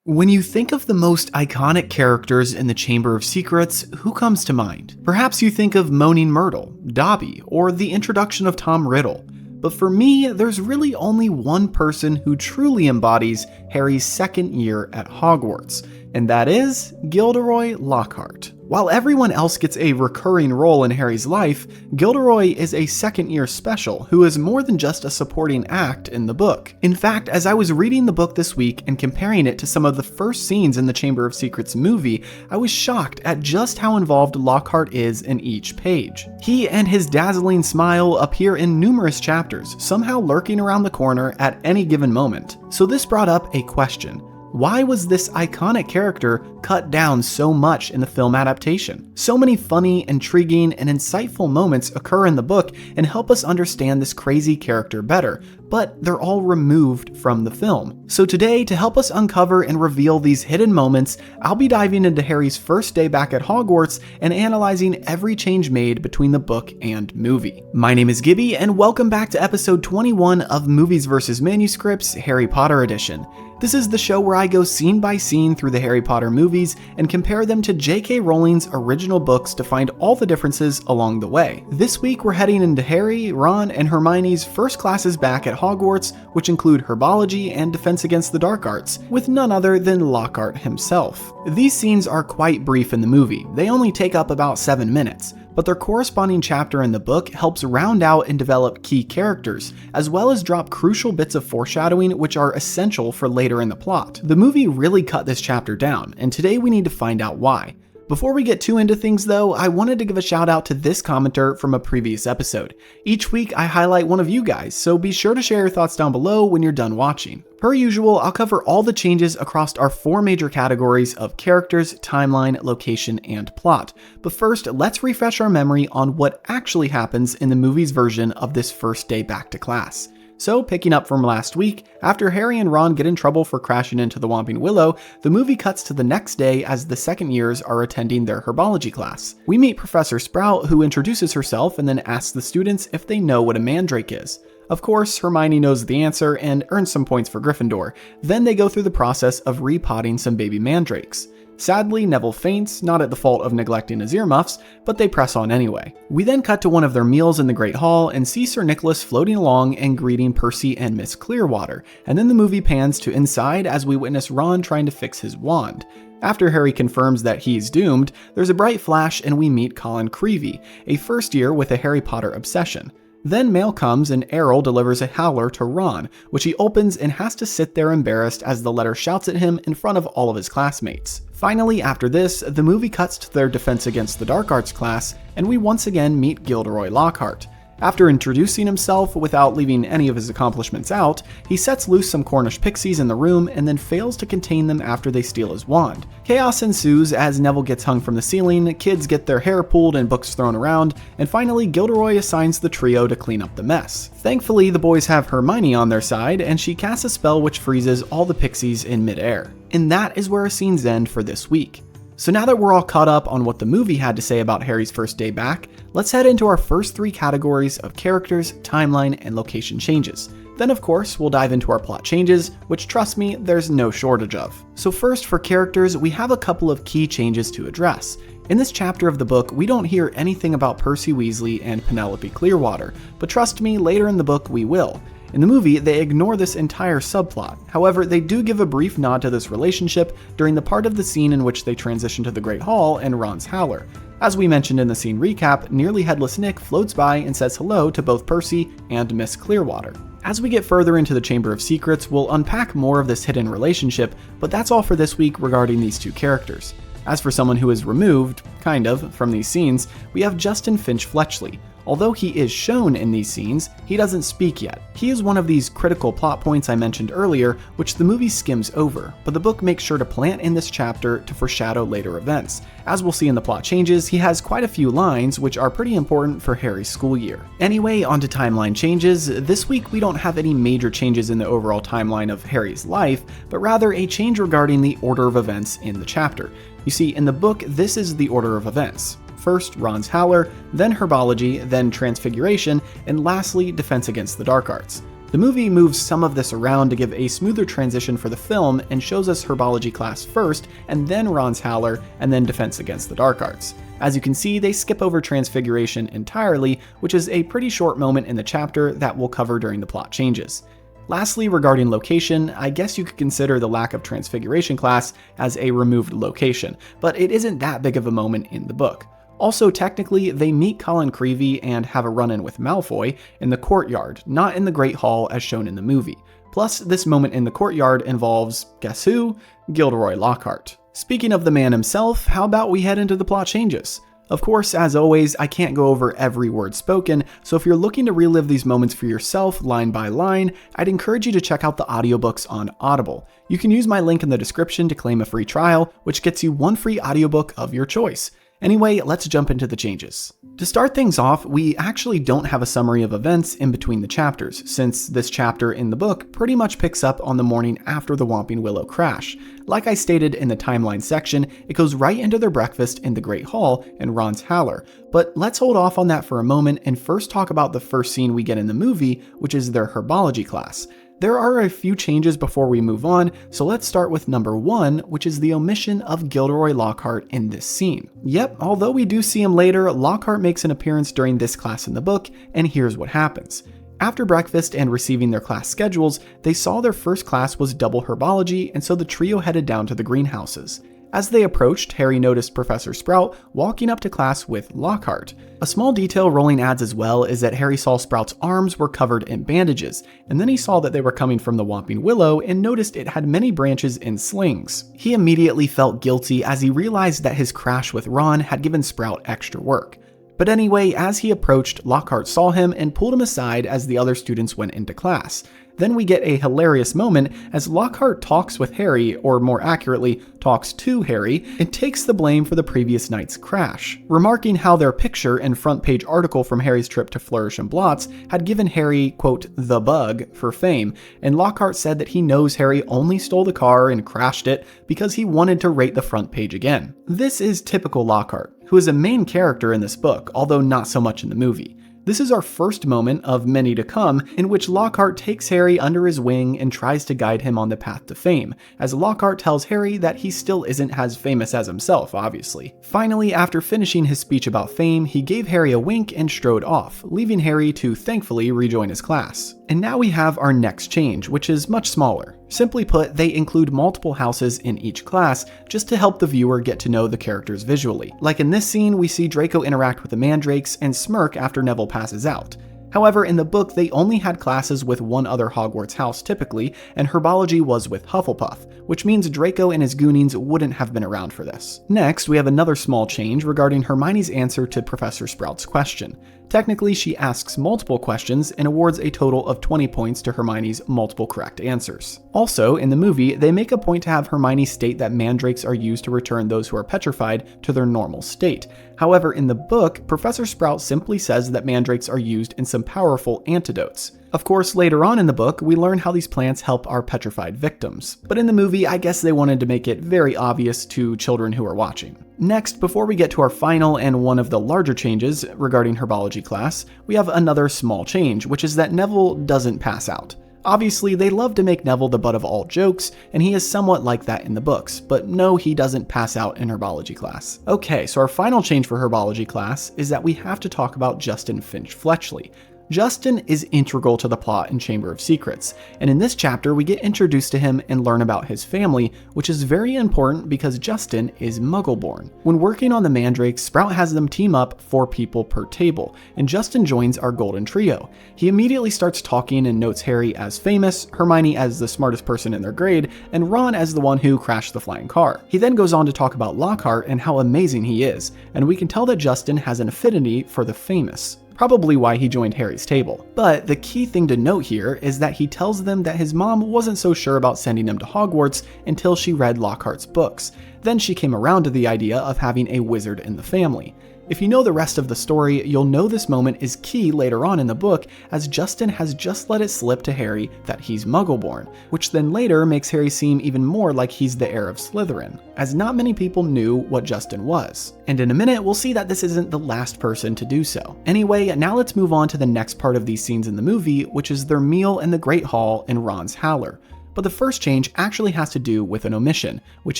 When you think of the most iconic characters in the Chamber of Secrets, who comes to mind? Perhaps you think of Moaning Myrtle, Dobby, or the introduction of Tom Riddle. But for me, there's really only one person who truly embodies Harry's second year at Hogwarts, and that is Gilderoy Lockhart. While everyone else gets a recurring role in Harry's life, Gilderoy is a second-year special who is more than just a supporting act in the book. In fact, as I was reading the book this week and comparing it to some of the first scenes in the Chamber of Secrets movie, I was shocked at just how involved Lockhart is in each page. He and his dazzling smile appear in numerous chapters, somehow lurking around the corner at any given moment. So this brought up a question. Why was this iconic character cut down so much in the film adaptation? So many funny, intriguing, and insightful moments occur in the book and help us understand this crazy character better, but they're all removed from the film. So today, to help us uncover and reveal these hidden moments, I'll be diving into Harry's first day back at Hogwarts and analyzing every change made between the book and movie. My name is Gibby, and welcome back to episode 21 of Movies vs. Manuscripts, Harry Potter edition. This is the show where I go scene by scene through the Harry Potter movies and compare them to J.K. Rowling's original books to find all the differences along the way. This week we're heading into Harry, Ron, and Hermione's first classes back at Hogwarts, which include herbology and defense against the dark arts, with none other than Lockhart himself. These scenes are quite brief in the movie. They only take up about 7 minutes. But their corresponding chapter in the book helps round out and develop key characters, as well as drop crucial bits of foreshadowing which are essential for later in the plot. The movie really cut this chapter down, and today we need to find out why. Before we get too into things though, I wanted to give a shout out to this commenter from a previous episode. Each week I highlight one of you guys, so be sure to share your thoughts down below when you're done watching. Per usual, I'll cover all the changes across our 4 major categories of characters, timeline, location, and plot. But first, let's refresh our memory on what actually happens in the movie's version of this first day back to class. So, picking up from last week, after Harry and Ron get in trouble for crashing into the Whomping Willow, the movie cuts to the next day as the second years are attending their herbology class. We meet Professor Sprout, who introduces herself and then asks the students if they know what a mandrake is. Of course, Hermione knows the answer and earns some points for Gryffindor. Then they go through the process of repotting some baby mandrakes. Sadly, Neville faints, not at the fault of neglecting his earmuffs, but they press on anyway. We then cut to one of their meals in the Great Hall and see Sir Nicholas floating along and greeting Percy and Miss Clearwater, and then the movie pans to inside as we witness Ron trying to fix his wand. After Harry confirms that he's doomed, there's a bright flash and we meet Colin Creevey, a first year with a Harry Potter obsession. Then mail comes and Errol delivers a howler to Ron, which he opens and has to sit there embarrassed as the letter shouts at him in front of all of his classmates. Finally, after this, the movie cuts to their Defense Against the Dark Arts class, and we once again meet Gilderoy Lockhart. After introducing himself without leaving any of his accomplishments out, he sets loose some Cornish pixies in the room and then fails to contain them after they steal his wand. Chaos ensues as Neville gets hung from the ceiling, kids get their hair pulled and books thrown around, and finally Gilderoy assigns the trio to clean up the mess. Thankfully, the boys have Hermione on their side, and she casts a spell which freezes all the pixies in midair. And that is where our scenes end for this week. So now that we're all caught up on what the movie had to say about Harry's first day back, let's head into our first 3 categories of characters, timeline, and location changes. Then of course, we'll dive into our plot changes, which trust me, there's no shortage of. So first, for characters, we have a couple of key changes to address. In this chapter of the book, we don't hear anything about Percy Weasley and Penelope Clearwater, but trust me, later in the book we will. In the movie, they ignore this entire subplot. However, they do give a brief nod to this relationship during the part of the scene in which they transition to the Great Hall and Ron's howler. As we mentioned in the scene recap, Nearly Headless Nick floats by and says hello to both Percy and Miss Clearwater. As we get further into the Chamber of Secrets, we'll unpack more of this hidden relationship, but that's all for this week regarding these 2 characters. As for someone who is removed, kind of, from these scenes, we have Justin Finch Fletchley. Although he is shown in these scenes, he doesn't speak yet. He is one of these critical plot points I mentioned earlier, which the movie skims over, but the book makes sure to plant in this chapter to foreshadow later events. As we'll see in the plot changes, he has quite a few lines which are pretty important for Harry's school year. Anyway, onto timeline changes. This week we don't have any major changes in the overall timeline of Harry's life, but rather a change regarding the order of events in the chapter. You see, in the book, this is the order of events. First, Ron's howler, then herbology, then transfiguration, and lastly, defense against the dark arts. The movie moves some of this around to give a smoother transition for the film and shows us herbology class first, and then Ron's Howler, and then Defense Against the Dark Arts. As you can see, they skip over Transfiguration entirely, which is a pretty short moment in the chapter that we'll cover during the plot changes. Lastly, regarding location, I guess you could consider the lack of Transfiguration class as a removed location, but it isn't that big of a moment in the book. Also, technically, they meet Colin Creevey and have a run-in with Malfoy in the courtyard, not in the Great Hall as shown in the movie. Plus, this moment in the courtyard involves, guess who? Gilderoy Lockhart. Speaking of the man himself, how about we head into the plot changes? Of course, as always, I can't go over every word spoken, so if you're looking to relive these moments for yourself line by line, I'd encourage you to check out the audiobooks on Audible. You can use my link in the description to claim a free trial, which gets you one free audiobook of your choice. Anyway, let's jump into the changes. To start things off, we actually don't have a summary of events in between the chapters, since this chapter in the book pretty much picks up on the morning after the Whomping Willow crash. Like I stated in the timeline section, it goes right into their breakfast in the Great Hall and Ron's Howler. But let's hold off on that for a moment and first talk about the first scene we get in the movie, which is their herbology class. There are a few changes before we move on, so let's start with number 1, which is the omission of Gilderoy Lockhart in this scene. Yep, although we do see him later, Lockhart makes an appearance during this class in the book, and here's what happens. After breakfast and receiving their class schedules, they saw their first class was double herbology, and so the trio headed down to the greenhouses. As they approached, Harry noticed Professor Sprout walking up to class with Lockhart. A small detail Rowling adds as well is that Harry saw Sprout's arms were covered in bandages, and then he saw that they were coming from the Whomping Willow and noticed it had many branches in slings. He immediately felt guilty as he realized that his crash with Ron had given Sprout extra work. But anyway, as he approached, Lockhart saw him and pulled him aside as the other students went into class. Then we get a hilarious moment as Lockhart talks with Harry, or more accurately, talks to Harry, and takes the blame for the previous night's crash, remarking how their picture and front page article from Harry's trip to Flourish and Blotts had given Harry, quote, the bug for fame, and Lockhart said that he knows Harry only stole the car and crashed it because he wanted to rate the front page again. This is typical Lockhart, who is a main character in this book, although not so much in the movie. This is our first moment of many to come in which Lockhart takes Harry under his wing and tries to guide him on the path to fame, as Lockhart tells Harry that he still isn't as famous as himself, obviously. Finally, after finishing his speech about fame, he gave Harry a wink and strode off, leaving Harry to thankfully rejoin his class. And now we have our next change, which is much smaller. Simply put, they include multiple houses in each class just to help the viewer get to know the characters visually. Like in this scene, we see Draco interact with the mandrakes and smirk after Neville passes out. However, in the book, they only had classes with one other Hogwarts house typically, and herbology was with Hufflepuff, which means Draco and his Goonings wouldn't have been around for this. Next, we have another small change regarding Hermione's answer to Professor Sprout's question. Technically, she asks multiple questions and awards a total of 20 points to Hermione's multiple correct answers. Also, in the movie, they make a point to have Hermione state that mandrakes are used to return those who are petrified to their normal state. However, in the book, Professor Sprout simply says that mandrakes are used in some powerful antidotes. Of course, later on in the book, we learn how these plants help our petrified victims. But in the movie, I guess they wanted to make it very obvious to children who are watching. Next, before we get to our final and one of the larger changes regarding herbology class, we have another small change, which is that Neville doesn't pass out. Obviously, they love to make Neville the butt of all jokes, and he is somewhat like that in the books, but no, he doesn't pass out in herbology class. Okay, so our final change for herbology class is that we have to talk about Justin Finch Fletchley. Justin is integral to the plot in Chamber of Secrets, and in this chapter we get introduced to him and learn about his family, which is very important because Justin is Muggle-born. When working on the mandrakes, Sprout has them team up 4 people per table, and Justin joins our golden trio. He immediately starts talking and notes Harry as famous, Hermione as the smartest person in their grade, and Ron as the one who crashed the flying car. He then goes on to talk about Lockhart and how amazing he is, and we can tell that Justin has an affinity for the famous. Probably why he joined Harry's table. But the key thing to note here is that he tells them that his mom wasn't so sure about sending him to Hogwarts until she read Lockhart's books. Then she came around to the idea of having a wizard in the family. If you know the rest of the story, you'll know this moment is key later on in the book, as Justin has just let it slip to Harry that he's Muggle-born, which then later makes Harry seem even more like he's the heir of Slytherin, as not many people knew what Justin was. And in a minute, we'll see that this isn't the last person to do so. Anyway, now let's move on to the next part of these scenes in the movie, which is their meal in the Great Hall in Ron's Howler. But the first change actually has to do with an omission, which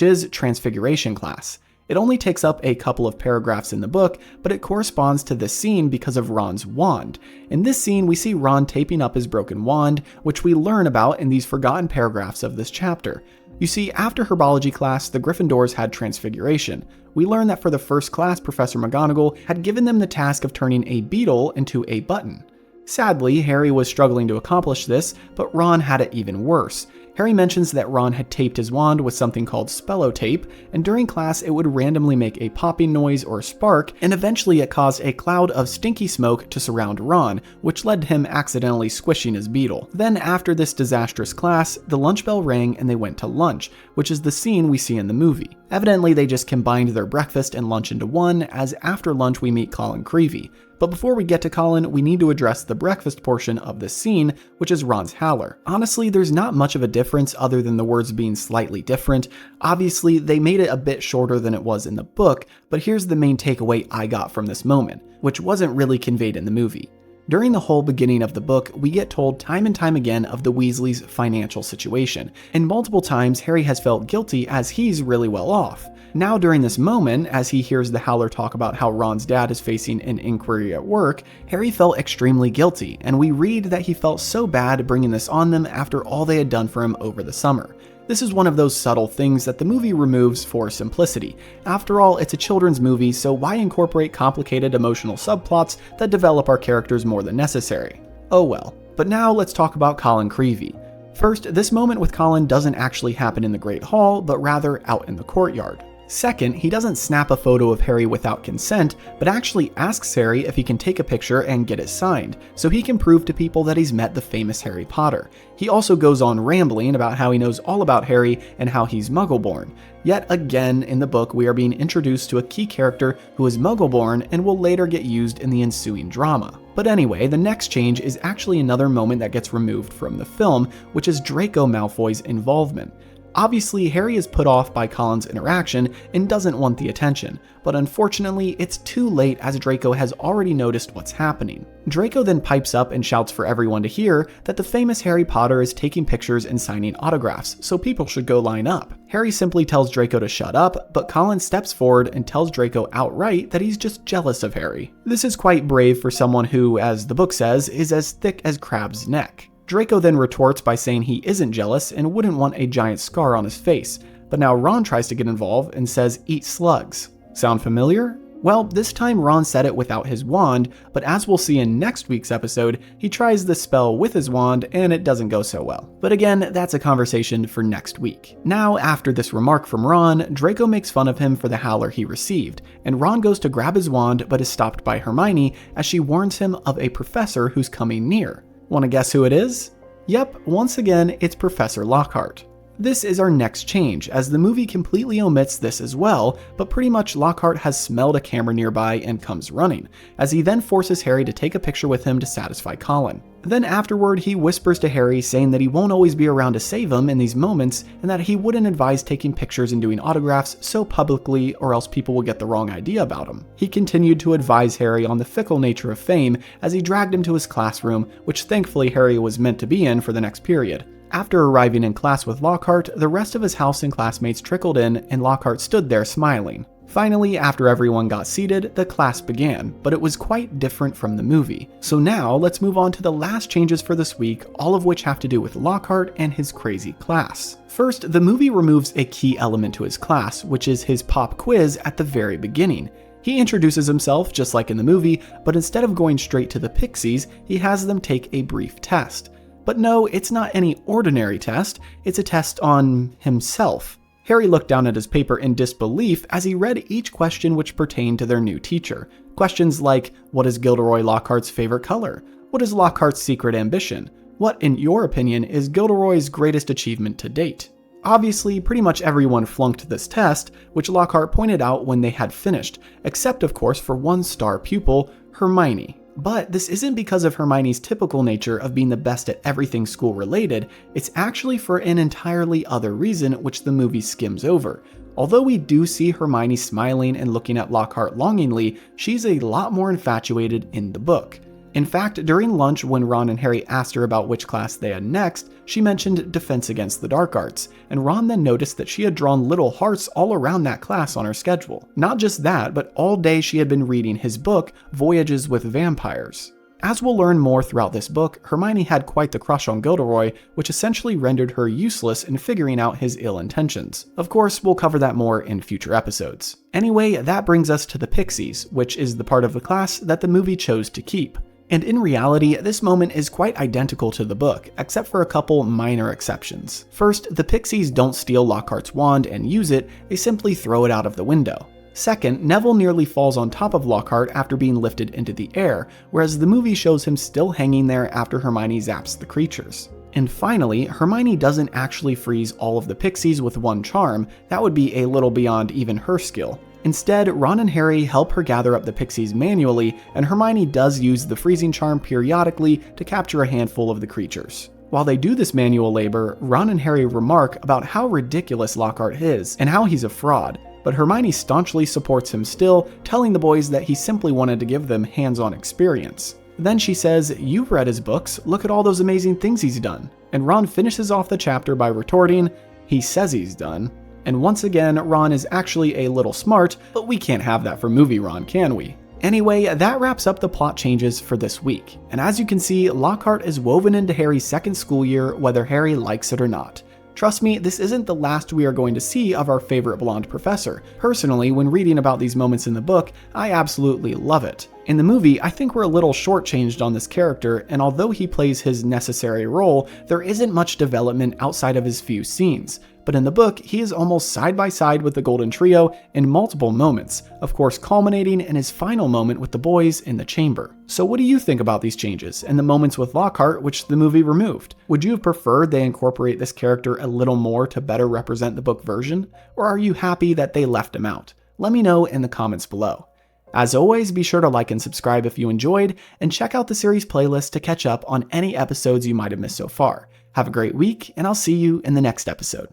is Transfiguration class. It only takes up a couple of paragraphs in the book, but it corresponds to this scene because of Ron's wand. In this scene, we see Ron taping up his broken wand, which we learn about in these forgotten paragraphs of this chapter. You see, after herbology class, the Gryffindors had Transfiguration. We learn that for the first class, Professor McGonagall had given them the task of turning a beetle into a button. Sadly, Harry was struggling to accomplish this, but Ron had it even worse. Harry mentions that Ron had taped his wand with something called spellotape, and during class it would randomly make a popping noise or spark, and eventually it caused a cloud of stinky smoke to surround Ron, which led to him accidentally squishing his beetle. Then after this disastrous class, the lunch bell rang and they went to lunch, which is the scene we see in the movie. Evidently they just combined their breakfast and lunch into one, as after lunch we meet Colin Creevey. But before we get to Colin, we need to address the breakfast portion of this scene, which is Ron's Howler. Honestly, there's not much of a difference other than the words being slightly different. Obviously, they made it a bit shorter than it was in the book, but here's the main takeaway I got from this moment, which wasn't really conveyed in the movie. During the whole beginning of the book, we get told time and time again of the Weasleys' financial situation, and multiple times Harry has felt guilty as he's really well off. Now during this moment, as he hears the Howler talk about how Ron's dad is facing an inquiry at work, Harry felt extremely guilty, and we read that he felt so bad bringing this on them after all they had done for him over the summer. This is one of those subtle things that the movie removes for simplicity. After all, it's a children's movie, so why incorporate complicated emotional subplots that develop our characters more than necessary? Oh well. But now let's talk about Colin Creevey. First, this moment with Colin doesn't actually happen in the Great Hall, but rather out in the courtyard. Second, he doesn't snap a photo of Harry without consent, but actually asks Harry if he can take a picture and get it signed, so he can prove to people that he's met the famous Harry Potter. He also goes on rambling about how he knows all about Harry and how he's Muggle-born. Yet again, in the book, we are being introduced to a key character who is Muggle-born and will later get used in the ensuing drama. But anyway, the next change is actually another moment that gets removed from the film, which is Draco Malfoy's involvement. Obviously, Harry is put off by Colin's interaction and doesn't want the attention, but unfortunately, it's too late as Draco has already noticed what's happening. Draco then pipes up and shouts for everyone to hear that the famous Harry Potter is taking pictures and signing autographs, so people should go line up. Harry simply tells Draco to shut up, but Colin steps forward and tells Draco outright that he's just jealous of Harry. This is quite brave for someone who, as the book says, is as thick as Crabbe's neck. Draco then retorts by saying he isn't jealous and wouldn't want a giant scar on his face, but now Ron tries to get involved and says eat slugs. Sound familiar? Well, this time Ron said it without his wand, but as we'll see in next week's episode, he tries the spell with his wand and it doesn't go so well. But again, that's a conversation for next week. Now, after this remark from Ron, Draco makes fun of him for the howler he received, and Ron goes to grab his wand but is stopped by Hermione as she warns him of a professor who's coming near. Want to guess who it is? Yep, once again, it's Professor Lockhart. This is our next change, as the movie completely omits this as well, but pretty much Lockhart has smelled a camera nearby and comes running, as he then forces Harry to take a picture with him to satisfy Colin. Then afterward, he whispers to Harry saying that he won't always be around to save him in these moments, and that he wouldn't advise taking pictures and doing autographs so publicly or else people will get the wrong idea about him. He continued to advise Harry on the fickle nature of fame as he dragged him to his classroom, which thankfully Harry was meant to be in for the next period. After arriving in class with Lockhart, the rest of his house and classmates trickled in, and Lockhart stood there smiling. Finally, after everyone got seated, the class began, but it was quite different from the movie. So now, let's move on to the last changes for this week, all of which have to do with Lockhart and his crazy class. First, the movie removes a key element to his class, which is his pop quiz at the very beginning. He introduces himself just like in the movie, but instead of going straight to the Pixies, he has them take a brief test. But no, it's not any ordinary test, it's a test on himself. Harry looked down at his paper in disbelief as he read each question which pertained to their new teacher. Questions like, what is Gilderoy Lockhart's favorite color? What is Lockhart's secret ambition? What, in your opinion, is Gilderoy's greatest achievement to date? Obviously, pretty much everyone flunked this test, which Lockhart pointed out when they had finished, except of course for one star pupil, Hermione. But this isn't because of Hermione's typical nature of being the best at everything school related, it's actually for an entirely other reason which the movie skims over. Although we do see Hermione smiling and looking at Lockhart longingly, she's a lot more infatuated in the book. In fact, during lunch when Ron and Harry asked her about which class they had next, she mentioned Defense Against the Dark Arts, and Ron then noticed that she had drawn little hearts all around that class on her schedule. Not just that, but all day she had been reading his book, Voyages with Vampires. As we'll learn more throughout this book, Hermione had quite the crush on Gilderoy, which essentially rendered her useless in figuring out his ill intentions. Of course, we'll cover that more in future episodes. Anyway, that brings us to the Pixies, which is the part of the class that the movie chose to keep. And in reality, this moment is quite identical to the book, except for a couple minor exceptions. First, the Pixies don't steal Lockhart's wand and use it, they simply throw it out of the window. Second, Neville nearly falls on top of Lockhart after being lifted into the air, whereas the movie shows him still hanging there after Hermione zaps the creatures. And finally, Hermione doesn't actually freeze all of the Pixies with one charm, that would be a little beyond even her skill. Instead, Ron and Harry help her gather up the Pixies manually, and Hermione does use the freezing charm periodically to capture a handful of the creatures. While they do this manual labor, Ron and Harry remark about how ridiculous Lockhart is and how he's a fraud, but Hermione staunchly supports him still, telling the boys that he simply wanted to give them hands-on experience. Then she says, "You've read his books, look at all those amazing things he's done." And Ron finishes off the chapter by retorting, "He says he's done." And once again, Ron is actually a little smart, but we can't have that for movie Ron, can we? Anyway, that wraps up the plot changes for this week. And as you can see, Lockhart is woven into Harry's second school year, whether Harry likes it or not. Trust me, this isn't the last we are going to see of our favorite blonde professor. Personally, when reading about these moments in the book, I absolutely love it. In the movie, I think we're a little shortchanged on this character, and although he plays his necessary role, there isn't much development outside of his few scenes. But in the book, he is almost side by side with the Golden Trio in multiple moments, of course culminating in his final moment with the boys in the chamber. So what do you think about these changes and the moments with Lockhart which the movie removed? Would you have preferred they incorporate this character a little more to better represent the book version? Or are you happy that they left him out? Let me know in the comments below. As always, be sure to like and subscribe if you enjoyed, and check out the series playlist to catch up on any episodes you might have missed so far. Have a great week, and I'll see you in the next episode.